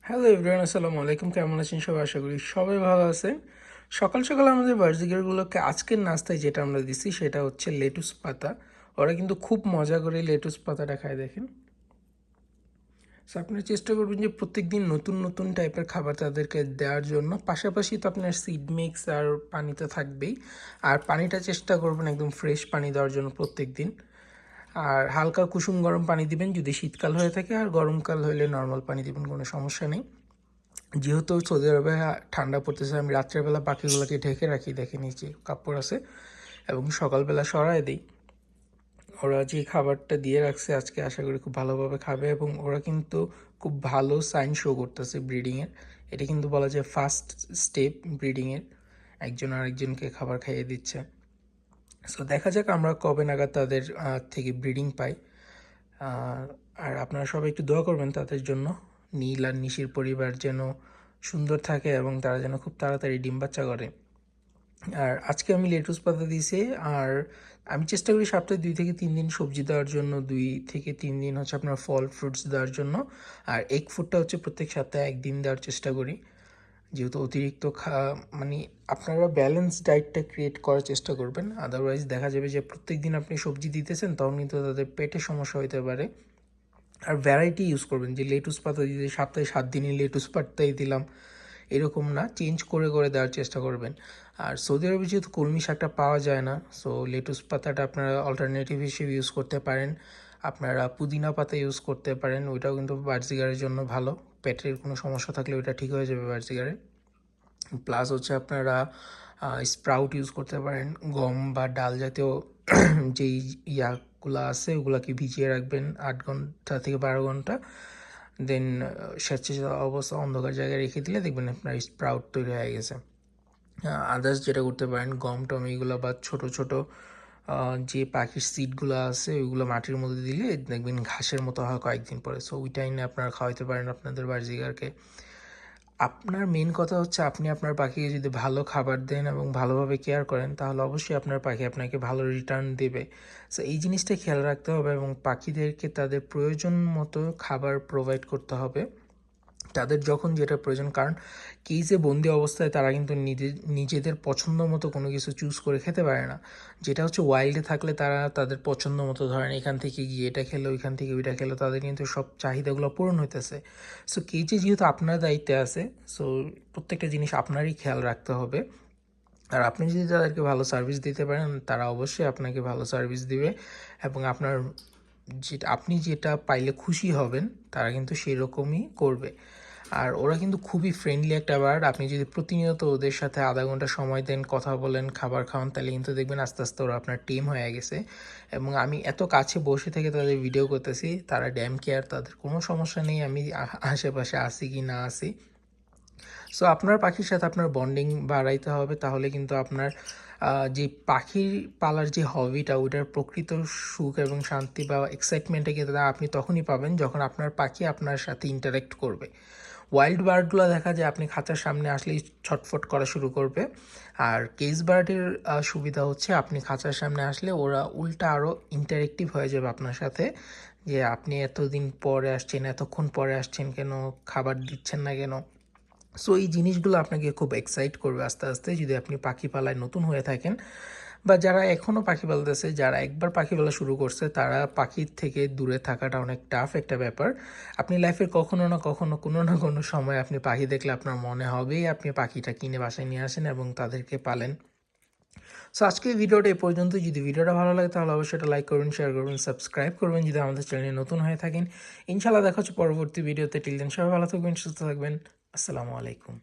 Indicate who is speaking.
Speaker 1: Hello everyone, আসসালামু আলাইকুম। কেমন আছেন সবাই? আশা করি সবাই ভালো আছেন। সকাল সকাল আমাদের বার্জিকারগুলোকে আজকের নাস্তায় যেটা আমরা দিচ্ছি সেটা হচ্ছে লেটুস পাতা। ওরা কিন্তু খুব মজা করে লেটুস পাতাটা খায়, দেখেন। সো আপনারা চেষ্টা করবেন যে প্রত্যেক দিন নতুন নতুন টাইপের খাবার তাদেরকে দেওয়ার জন্য। পাশাপাশি তো আপনার সিড মিক্স আর পানি তো থাকবেই। আর পানিটা চেষ্টা করবেন একদম ফ্রেশ পানি দেওয়ার জন্য প্রত্যেক দিন। আর হালকা কুসুম গরম পানি দিবেন যদি শীতকাল হয়ে থাকে, আর গরমকাল হলে নর্মাল পানি দিবেন, কোনো সমস্যা নেই। যেহেতু সৌদি আরবে ঠান্ডা পড়তেছে, আমি রাত্রেবেলা পাখিগুলোকে ঢেকে রাখি, দেখে নিচে কাপড় আছে, এবং সকালবেলা সরায় দিই। ওরা যে খাবারটা দিয়ে রাখছে আজকে আশা করি খুব ভালোভাবে খাবে, এবং ওরা কিন্তু খুব ভালো সাইন শো করতেছে ব্রিডিংয়ের। এটা কিন্তু বলা যায় ফার্স্ট স্টেপ ব্রিডিংয়ের, একজন আরেকজনকে খাবার খাইয়ে দিচ্ছে। সো দেখা যাক আমরা কবে নাগাদ তাদের থেকে ব্রিডিং পাই। আর আপনারা সবাই একটু দোয়া করবেন তাদের জন্য। নীল আর নিশির পরিবার যেন সুন্দর থাকে এবং তারা যেন খুব তাড়াতাড়ি ডিম বাচ্চা করে। আর আজকে আমি লেটুস পাতা দিয়েছি। আর আমি চেষ্টা করি সপ্তাহে 2 থেকে 3 দিন সবজি দেওয়ার জন্য, 2 থেকে 3 দিন হচ্ছে আপনার ফল ফ্রুটস দেওয়ার জন্য। আর এগ ফুডটা হচ্ছে প্রত্যেক সপ্তাহে 1 দিন দেওয়ার চেষ্টা করি, যেহেতু অতিরিক্ত মানে আপনারা ব্যালেন্স ডায়েটটা ক্রিয়েট করার চেষ্টা করবেন। আদারওয়াইজ দেখা যাবে যে প্রত্যেক দিন আপনি সবজি দিতেছেন, তখন কিন্তু তাদের পেটে সমস্যা হতে পারে। আর ভ্যারাইটি ইউজ করবেন, যে লেটুস পাতা দিতে সপ্তাহে 7 দিনই লেটুস পাতাই দিলাম এরকম না, চেঞ্জ করে করে দেওয়ার চেষ্টা করবেন। আর সৌদি আরবে যেহেতু কলমি শাকটা পাওয়া যায় না, সো লেটুস পাতাটা আপনারা অল্টারনেটিভ হিসেবে ইউজ করতে পারেন। আপনারা পুদিনা পাতা ইউজ করতে পারেন, ওইটাও কিন্তু বার্জিগারের জন্য ভালো। পেটের কোনো সমস্যা থাকলে ওইটা ঠিক হয়ে যাবে বার্জিগারে। প্লাস হচ্ছে আপনারা স্প্রাউট ইউজ করতে পারেন, গম বা ডাল জাতীয় যেই ইয়াগুলো আছে ওগুলাকে ভিজিয়ে রাখবেন 8 ঘন্টা থেকে 12 ঘন্টা। দেন স্বেচ্ছাচার অবস্থা অন্ধকার জায়গায় রেখে দিলে দেখবেন আপনার স্প্রাউট তৈরি হয়ে গেছে। আদার্স যেটা করতে পারেন, গম টম এইগুলো বা ছোট ছোট যে পাখির সিডগুলো আছে ওইগুলো মাটির মধ্যে দিলে দেখবেন ঘাসের মতো হয় কয়েকদিন পরে। সো ওই টাইমে আপনারা খাওয়াইতে পারেন আপনাদের বার্জিকারকে। আপনার মেন কথা হচ্ছে আপনি আপনার পাখিকে যদি ভালো খাবার দেন এবং ভালোভাবে কেয়ার করেন, তাহলে অবশ্যই আপনার পাখি আপনাকে ভালো রিটার্ন দেবে। সো এই জিনিসটা খেয়াল রাখতে হবে, এবং পাখিদেরকে তাদের প্রয়োজন মতো খাবার প্রোভাইড করতে হবে তাদের যখন যেটা প্রয়োজন। কারণ কেজে বন্দি অবস্থায় তারা কিন্তু নিজেদের পছন্দ মতো কোনো কিছু চুজ করে খেতে পারে না। যেটা হচ্ছে ওয়াইল্ডে থাকলে তারা তাদের পছন্দ মতো, ধরেন এখান থেকে গিয়ে এটা খেলো, ওইখান থেকে ওইটা খেলো, তাদের কিন্তু সব চাহিদাগুলো পূরণ হইতেছে। সো কেজে যেহেতু আপনার দায়িত্বে আছে, সো প্রত্যেকটা জিনিস আপনারই খেয়াল রাখতে হবে। আর আপনি যদি তাদেরকে ভালো সার্ভিস দিতে পারেন, তারা অবশ্যই আপনাকে ভালো সার্ভিস দিবে, এবং আপনার যেটা আপনি যেটা পাইলে খুশি হবেন তারা কিন্তু সেরকমই করবে। আর ওরা কিন্তু খুবই ফ্রেন্ডলি একটা বার্ড। আপনি যদি প্রতিনিয়ত ওদের সাথে আধা ঘন্টা সময় দেন, কথা বলেন, খাবার খাওয়ান, তাহলে কিন্তু দেখবেন আস্তে আস্তে ওরা আপনার টিম হয়ে গেছে। এবং আমি এত কাছে বসে থেকে তাদের ভিডিও করতেছি, তারা ড্যাম কেয়ার, তাদের কোনো সমস্যা নেই আমি আশেপাশে আসি কি না আসি। সো আপনার পাখির সাথে আপনার বন্ডিং বাড়াইতে হবে, তাহলে কিন্তু আপনার যে পাখির পালার যে হবিটা, ওইটার প্রকৃত সুখ এবং শান্তি বা এক্সাইটমেন্টটা কিন্তু আপনি তখনই পাবেন যখন আপনার পাখি আপনার সাথে ইন্টারেক্ট করবে। ওয়াইল্ড বার্ডগুলো দেখা যায় আপনি খাঁচার সামনে আসলেই ছটফট করা শুরু করবে। আর কেস বার্ডের সুবিধা হচ্ছে আপনি খাঁচার সামনে আসলে ওরা উল্টা আরও ইন্টারেক্টিভ হয়ে যাবে আপনার সাথে, যে আপনি এতদিন পরে আসছেন, এতক্ষণ পরে আসছেন কেন, খাবার দিচ্ছেন না কেন। সো এই জিনিসগুলো আপনাকে খুব এক্সাইট করবে আস্তে আস্তে, যদি আপনি পাখি পালায় নতুন হয়ে থাকেন, বা যারা এখনও পাখি পালতেছে, যারা একবার পাখি পালা শুরু করছে, তারা পাখির থেকে দূরে থাকাটা অনেক টাফ একটা ব্যাপার। আপনি লাইফের কখনো না কখনো কোনো না কোনো সময় আপনি পাখি দেখলে আপনার মনে হবেই আপনি পাখিটা কিনে বাসায় নিয়ে আসেন এবং তাদেরকে পালেন। সো আজকের ভিডিওটা এ পর্যন্ত। যদি ভিডিওটা ভালো লাগে তাহলে অবশ্যই এটা লাইক করবেন, শেয়ার করবেন, সাবস্ক্রাইব করবেন যদি আমাদের চ্যানেলে নতুন হয়ে থাকেন। ইনশাআল্লাহ দেখা হচ্ছে পরবর্তী ভিডিওতে। টিল দেন সবাই ভালো থাকবেন, সুস্থ থাকবেন। আসসালামু আলাইকুম।